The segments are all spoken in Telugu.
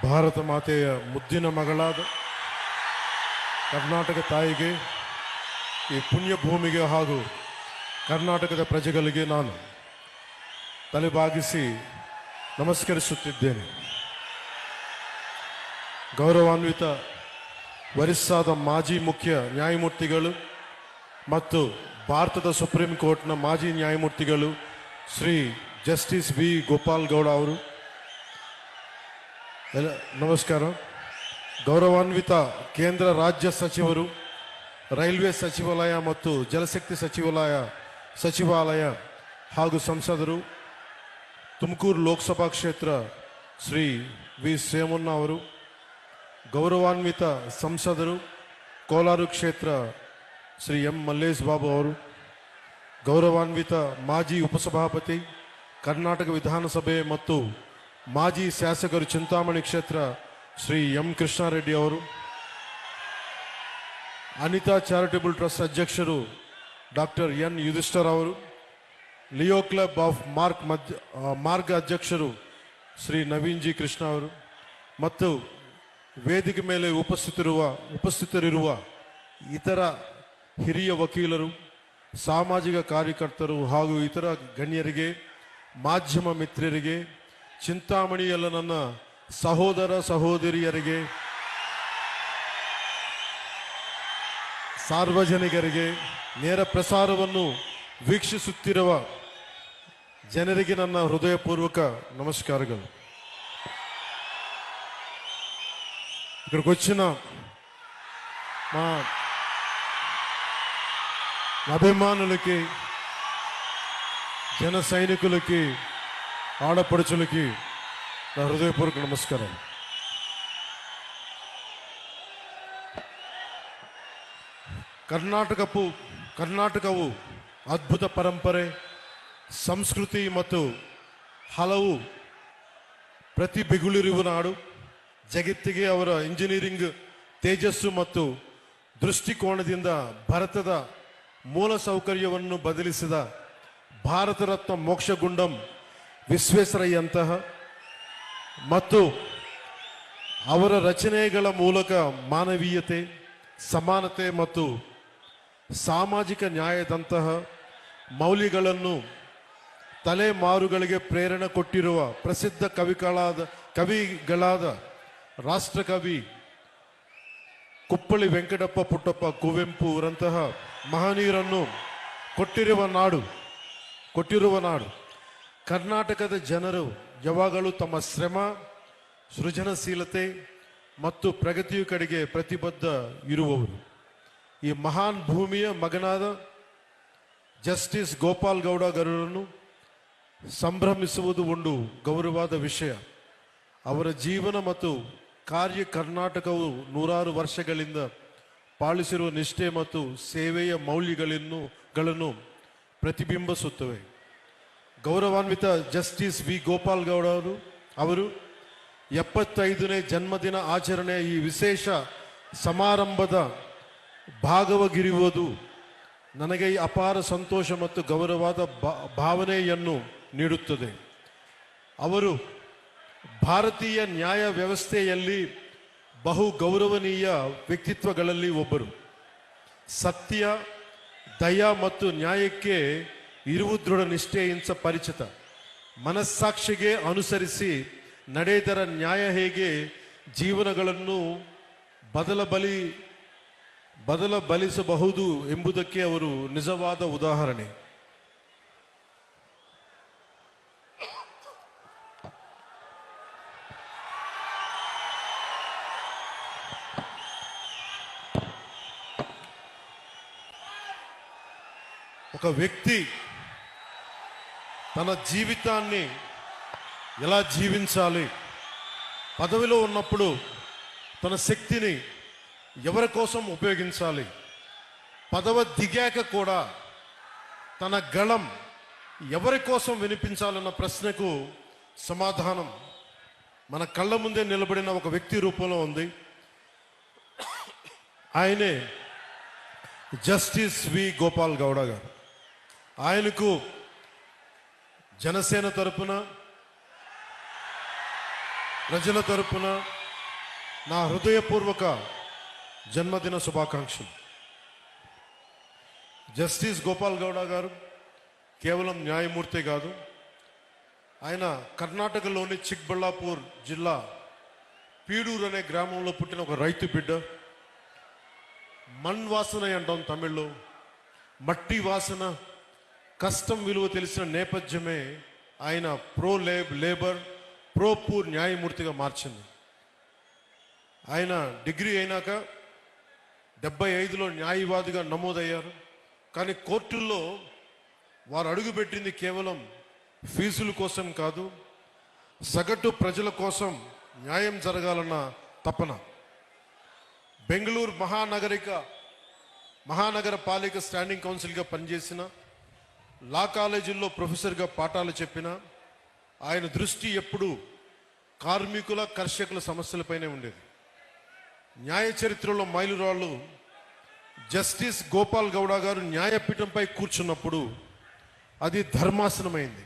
ಭಾರತ ಮಾತೆಯ ಮುದ್ದಿನ ಮಗಳಾದ ಕರ್ನಾಟಕ ತಾಯಿಗೆ, ಈ ಪುಣ್ಯ ಭೂಮಿಗೆ ಹಾಗೂ ಕರ್ನಾಟಕದ ಪ್ರಜೆಗಳಿಗೆ ನಾನು ತಲೆಬಾಗಿಸಿ ನಮಸ್ಕರಿಸುತ್ತಿದ್ದೇನೆ. ಗೌರವಾನ್ವಿತ ಒರಿಸ್ಸಾದ ಮಾಜಿ ಮುಖ್ಯ ನ್ಯಾಯಮೂರ್ತಿಗಳು ಮತ್ತು ಭಾರತದ ಸುಪ್ರೀಂ ಕೋರ್ಟ್ನ ಮಾಜಿ ನ್ಯಾಯಮೂರ್ತಿಗಳು ಶ್ರೀ ಜಸ್ಟಿಸ್ ವಿ ಗೋಪಾಲ್ ಗೌಡ ಅವರು, ನಮಸ್ಕಾರ. ಗೌರವಾನ್ವಿತ ಕೇಂದ್ರ ರಾಜ್ಯ ಸಚಿವರು, ರೈಲ್ವೆ ಸಚಿವಾಲಯ ಮತ್ತು ಜಲಶಕ್ತಿ ಸಚಿವಾಲಯ ಹಾಗೂ ಸಂಸದರು, ತುಮಕೂರು ಲೋಕಸಭಾ ಕ್ಷೇತ್ರ ಶ್ರೀ ವಿ ಸೋಮಣ್ಣ ಅವರು, ಗೌರವಾನ್ವಿತ ಸಂಸದರು ಕೋಲಾರ ಕ್ಷೇತ್ರ ಶ್ರೀ ಎಂ ಮಲ್ಲೇಶ್ ಬಾಬು ಅವರು, ಗೌರವಾನ್ವಿತ ಮಾಜಿ ಉಪಸಭಾಪತಿ ಕರ್ನಾಟಕ ವಿಧಾನಸಭೆ ಮತ್ತು ಮಾಜಿ ಶಾಸಕರು ಚಿಂತಾಮಣಿ ಕ್ಷೇತ್ರ ಶ್ರೀ ಎಂ ಕೃಷ್ಣಾರೆಡ್ಡಿ ಅವರು, ಅನಿತಾ ಚಾರಿಟಬಲ್ ಟ್ರಸ್ಟ್ ಅಧ್ಯಕ್ಷರು ಡಾಕ್ಟರ್ ಎನ್ ಯುಧಿಷ್ಠರ್ ಅವರು, ಲಿಯೋ ಕ್ಲಬ್ ಆಫ್ ಮಾರ್ಗ ಅಧ್ಯಕ್ಷರು ಶ್ರೀ ನವೀನ್ ಜಿ ಕೃಷ್ಣ ಅವರು ಮತ್ತು ವೇದಿಕೆ ಮೇಲೆ ಉಪಸ್ಥಿತರಿರುವ ಇತರ ಹಿರಿಯ ವಕೀಲರು, ಸಾಮಾಜಿಕ ಕಾರ್ಯಕರ್ತರು ಹಾಗೂ ಇತರ ಗಣ್ಯರಿಗೆ, ಮಾಧ್ಯಮ ಮಿತ್ರರಿಗೆ, ಚಿಂತಾಮಣಿಯಲ್ಲ ನನ್ನ ಸಹೋದರ ಸಹೋದರಿಯರಿಗೆ, ಸಾರ್ವಜನಿಕರಿಗೆ, ನೇರ ಪ್ರಸಾರವನ್ನು ವೀಕ್ಷಿಸುತ್ತಿರುವ ಜನರಿಗೆ ನನ್ನ ಹೃದಯಪೂರ್ವಕ నమస్కారాలు. ఇక్కడికి వచ్చిన మా అభిమానులకి, జన సైనికులకి, ఆడపడుచులకి నా హృదయపూర్వక నమస్కారం. ಕರ್ನಾಟಕವು ಅದ್ಭುತ ಪರಂಪರೆ, ಸಂಸ್ಕೃತಿ ಮತ್ತು ಹಲವು ಪ್ರತಿಭೆಗಳಿರುವ ನಾಡು. ಜಗತ್ತಿಗೆ ಅವರ ಇಂಜಿನಿಯರಿಂಗ್ ತೇಜಸ್ಸು ಮತ್ತು ದೃಷ್ಟಿಕೋನದಿಂದ ಭಾರತದ ಮೂಲ ಸೌಕರ್ಯವನ್ನು ಬದಲಿಸಿದ ಭಾರತ ರತ್ನ ಮೋಕ್ಷಗುಂಡಂ ವಿಶ್ವೇಶ್ವರಯ್ಯಂತಹ ಮತ್ತು ಅವರ ರಚನೆಗಳ ಮೂಲಕ ಮಾನವೀಯತೆ, ಸಮಾನತೆ ಮತ್ತು ಸಾಮಾಜಿಕ ನ್ಯಾಯದಂತಹ ಮೌಲ್ಯಗಳನ್ನು ತಲೆಮಾರುಗಳಿಗೆ ಪ್ರೇರಣೆ ಕೊಟ್ಟಿರುವ ಪ್ರಸಿದ್ಧ ಕವಿಗಳಾದ ರಾಷ್ಟ್ರಕವಿ ಕುಪ್ಪಳಿ ವೆಂಕಟಪ್ಪ ಪುಟ್ಟಪ್ಪ ಕುವೆಂಪು ಅವರಂತಹ ಮಹನೀಯರನ್ನು ಕೊಟ್ಟಿರುವ ನಾಡು. ಕರ್ನಾಟಕದ ಜನರು ಯಾವಾಗಲೂ ತಮ್ಮ ಶ್ರಮ, ಸೃಜನಶೀಲತೆ ಮತ್ತು ಪ್ರಗತಿಯ ಕಡೆಗೆ ಪ್ರತಿಬದ್ಧ ಇರುವವರು. ಈ ಮಹಾನ್ ಭೂಮಿಯ ಮಗನಾದ ಜಸ್ಟಿಸ್ ಗೋಪಾಲ್ ಗೌಡ ಅವರನ್ನು ಸಂಭ್ರಮಿಸುವುದು ಒಂದು ಗೌರವವಾದ ವಿಷಯ. ಅವರ ಜೀವನ ಮತ್ತು ಕಾರ್ಯ ಕರ್ನಾಟಕವು ನೂರಾರು ವರ್ಷಗಳಿಂದ ಪಾಲಿಸಿರುವ ನಿಷ್ಠೆ ಮತ್ತು ಸೇವೆಯ ಮೌಲ್ಯಗಳನ್ನು ಪ್ರತಿಬಿಂಬಿಸುತ್ತವೆ. ಗೌರವಾನ್ವಿತ ಜಸ್ಟಿಸ್ ವಿ ಗೋಪಾಲ್ ಗೌಡ ಅವರು 75ನೇ ಜನ್ಮದಿನ ಆಚರಣೆಯ ಈ ವಿಶೇಷ ಸಮಾರಂಭದ ಭಾಗವಾಗಿರುವುದು ನನಗೆ ಅಪಾರ ಸಂತೋಷ ಮತ್ತು ಗೌರವವಾದ ಭಾವನೆಯನ್ನು ನೀಡುತ್ತದೆ. ಅವರು ಭಾರತೀಯ ನ್ಯಾಯ ವ್ಯವಸ್ಥೆಯಲ್ಲಿ ಬಹು ಗೌರವನೀಯ ವ್ಯಕ್ತಿತ್ವಗಳಲ್ಲಿ ಒಬ್ಬರು. ಸತ್ಯ, ದಯ ಮತ್ತು ನ್ಯಾಯಕ್ಕೆ ಇರುವ ದೃಢ ನಿಷ್ಠೆಯಿಂದ ಪರಿಚಿತ. ಮನಸ್ಸಾಕ್ಷಿಗೆ ಅನುಸರಿಸಿ ನಡೆದರ ನ್ಯಾಯ ಹೇಗೆ ಜೀವನಗಳನ್ನು ಬದಲಬಲಿಸಬಹುದು ಎಂಬುದಕ್ಕೆ ಅವರು ನಿಜವಾದ ಉದಾಹರಣೆ. ఒక వ్యక్తి తన జీవితాన్ని ఎలా జీవించాలి, పదవిలో ఉన్నప్పుడు తన శక్తిని ఎవరి కోసం ఉపయోగించాలి, పదవి దిగాక కూడా తన గళం ఎవరి కోసం వినిపించాలన్న ప్రశ్నకు సమాధానం మన కళ్ళ ముందే నిలబడిన ఒక వ్యక్తి రూపంలో ఉంది. ఆయనే జస్టిస్ వి గోపాల్ గౌడ గారు. ఆయనకు జనసేన తరపున ప్రజల తరపున నా హృదయపూర్వక జన్మదిన శుభాకాంక్షలు. జస్టిస్ గోపాల్ గౌడ గారు కేవలం న్యాయమూర్తే కాదు, ఆయన కర్ణాటకలోని చిక్బళ్ళాపూర్ జిల్లా పీడూరు అనే గ్రామంలో పుట్టిన ఒక రైతు బిడ్డ. మణ్ వాసన అంటాం తమిళ్లో, మట్టి వాసన, కష్టం విలువ తెలిసిన నేపథ్యమే ఆయన లేబర్ ప్రో పూర్ న్యాయమూర్తిగా మార్చింది. ఆయన డిగ్రీ అయినాక 75లో న్యాయవాదిగా నమోదయ్యారు. కానీ కోర్టుల్లో వారు అడుగుపెట్టింది కేవలం ఫీజుల కోసం కాదు, సగటు ప్రజల కోసం న్యాయం జరగాలన్న తపన. బెంగళూరు మహానగర పాలిక స్టాండింగ్ కౌన్సిల్గా పనిచేసిన, లా కాలేజీల్లో ప్రొఫెసర్గా పాఠాలు చెప్పిన ఆయన దృష్టి ఎప్పుడూ కార్మికుల కర్షకుల సమస్యలపైనే ఉండేది. న్యాయ చరిత్రలో మైలురాళ్ళు జస్టిస్ గోపాల్ గౌడ గారు న్యాయపీఠంపై కూర్చున్నప్పుడు అది ధర్మాసనమైంది.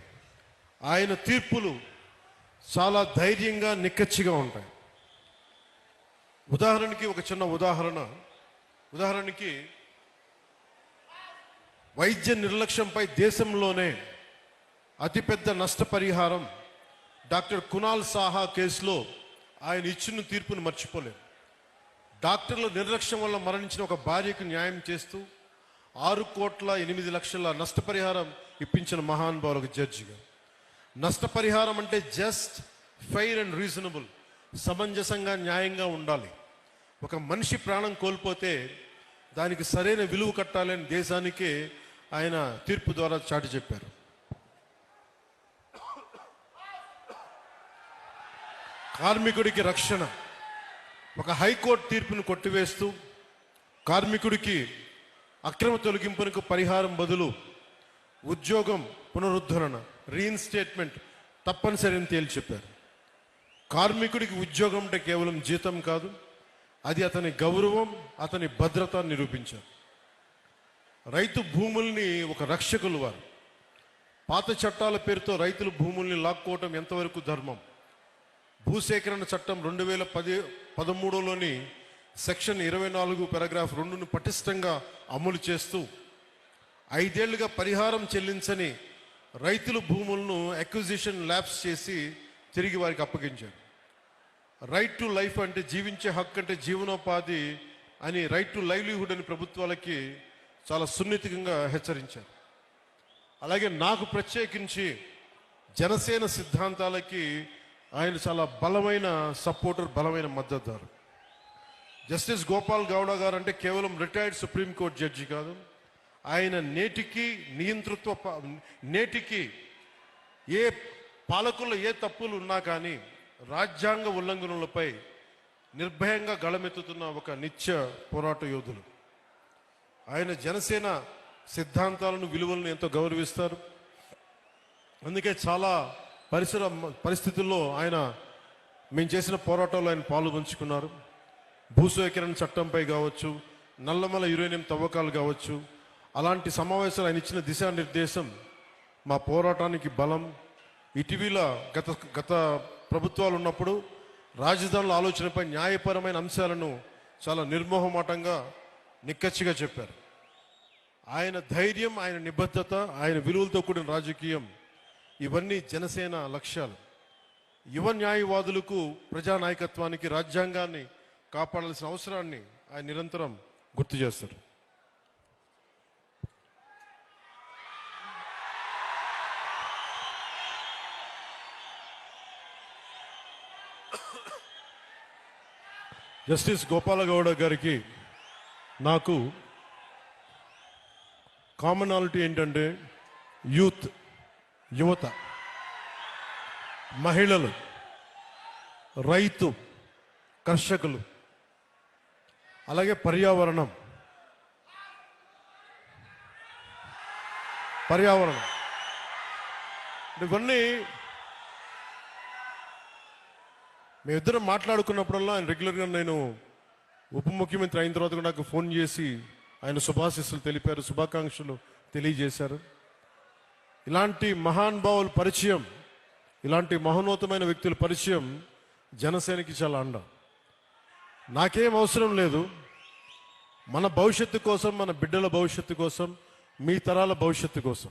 ఆయన తీర్పులు చాలా ధైర్యంగా నిక్కచ్చిగా ఉంటాయి. ఉదాహరణకి ఒక చిన్న ఉదాహరణకి వైద్య నిర్లక్ష్యంపై దేశంలోనే అతిపెద్ద నష్టపరిహారం డాక్టర్ కునాల్ సాహా కేసులో ఆయన ఇచ్చిన తీర్పును మర్చిపోలేదు. డాక్టర్ల నిర్లక్ష్యం వల్ల మరణించిన ఒక భార్యకు న్యాయం చేస్తూ 6,08,00,000 నష్టపరిహారం ఇప్పించిన మహానుభావులకు జడ్జిగా. నష్టపరిహారం అంటే జస్ట్, ఫెయిర్ అండ్ రీజనబుల్, సమంజసంగా న్యాయంగా ఉండాలి. ఒక మనిషి ప్రాణం కోల్పోతే దానికి సరైన విలువ కట్టాలని దేశానికే ఆయన తీర్పు ద్వారా చాటి చెప్పారు. కార్మికుడికి రక్షణ, ఒక హైకోర్టు తీర్పును కొట్టివేస్తూ కార్మికుడికి అక్రమ తొలగింపునకు పరిహారం బదులు ఉద్యోగం పునరుద్ధరణ, రీఇన్స్టేట్మెంట్ తప్పనిసరి అని తేల్చి చెప్పారు. కార్మికుడికి ఉద్యోగం అంటే కేవలం జీతం కాదు, అది అతని గౌరవం, అతని భద్రత నిరూపించారు. రైతు భూముల్ని ఒక రక్షకులు వారు. పాత చట్టాల పేరుతో రైతుల భూముల్ని లాక్కోవటం ఎంతవరకు ధర్మం? భూసేకరణ చట్టం 2013లోని సెక్షన్ 24 పారాగ్రాఫ్ 2ను పటిష్టంగా అమలు చేస్తూ 5 ఏళ్లుగా పరిహారం చెల్లించని రైతుల భూములను అక్విజిషన్ ల్యాప్స్ చేసి తిరిగి వారికి అప్పగించారు. రైట్ టు లైఫ్ అంటే జీవించే హక్కు అంటే జీవనోపాధి అని, రైట్ టు లైవ్లీహుడ్ అని ప్రభుత్వాలకి చాలా సున్నితంగా హెచ్చరించారు. అలాగే నాకు ప్రత్యేకించి జనసేన సిద్ధాంతాలకి ఆయన చాలా బలమైన సపోర్టర్, బలమైన మద్దతుదారు. జస్టిస్ గోపాల్ గౌడ గారు అంటే కేవలం రిటైర్డ్ సుప్రీంకోర్టు జడ్జి కాదు, ఆయన నేటికి ఏ పాలకుల్లో ఏ తప్పులు ఉన్నా కానీ రాజ్యాంగ ఉల్లంఘనలపై నిర్భయంగా గళమెత్తుతున్న ఒక నిత్య పోరాట యోధులు. ఆయన జనసేన సిద్ధాంతాలను, విలువలను ఎంతో గౌరవిస్తారు. అందుకే చాలా పరిస్థితుల్లో మేము చేసిన పోరాటంలో ఆయన పాల్గొంచుకున్నారు. భూసేకరణ చట్టంపై కావచ్చు, నల్లమల యురేనియం తవ్వకాలు కావచ్చు, అలాంటి సమావేశాలు ఆయన ఇచ్చిన దిశానిర్దేశం మా పోరాటానికి బలం. ఇటీవల గత ప్రభుత్వాలు ఉన్నప్పుడు రాజధానుల ఆలోచనపై న్యాయపరమైన అంశాలను చాలా నిర్మోహమాటంగా నిక్కచ్చిగా చెప్పారు. ఆయన ధైర్యం, ఆయన నిబద్ధత, ఆయన విలువలతో కూడిన రాజకీయం, ఇవన్నీ జనసేన లక్ష్యాలు. యువ న్యాయవాదులకు, ప్రజానాయకత్వానికి, రాజ్యాంగాన్ని కాపాడాల్సిన అవసరాన్ని ఆయన నిరంతరం గుర్తు చేస్తారు. జస్టిస్ గోపాల గౌడ గారికి నాకు కామనాలిటీ ఏంటంటే యువత, మహిళలు, రైతు, కర్షకులు, అలాగే పర్యావరణం ఇవన్నీ మేమిద్దరం మాట్లాడుకున్నప్పుడల్లా ఆయన రెగ్యులర్గా, నేను ఉప ముఖ్యమంత్రి అయిన తర్వాత కూడా నాకు ఫోన్ చేసి ఆయన శుభాశీస్సులు తెలిపారు, శుభాకాంక్షలు తెలియజేశారు. ఇలాంటి మహానుభావుల పరిచయం, ఇలాంటి మహోన్నతమైన వ్యక్తుల పరిచయం జనసేనకి చాలా అండ. నాకేం అవసరం లేదు. మన భవిష్యత్తు కోసం, మన బిడ్డల భవిష్యత్తు కోసం, మీ తరాల భవిష్యత్తు కోసం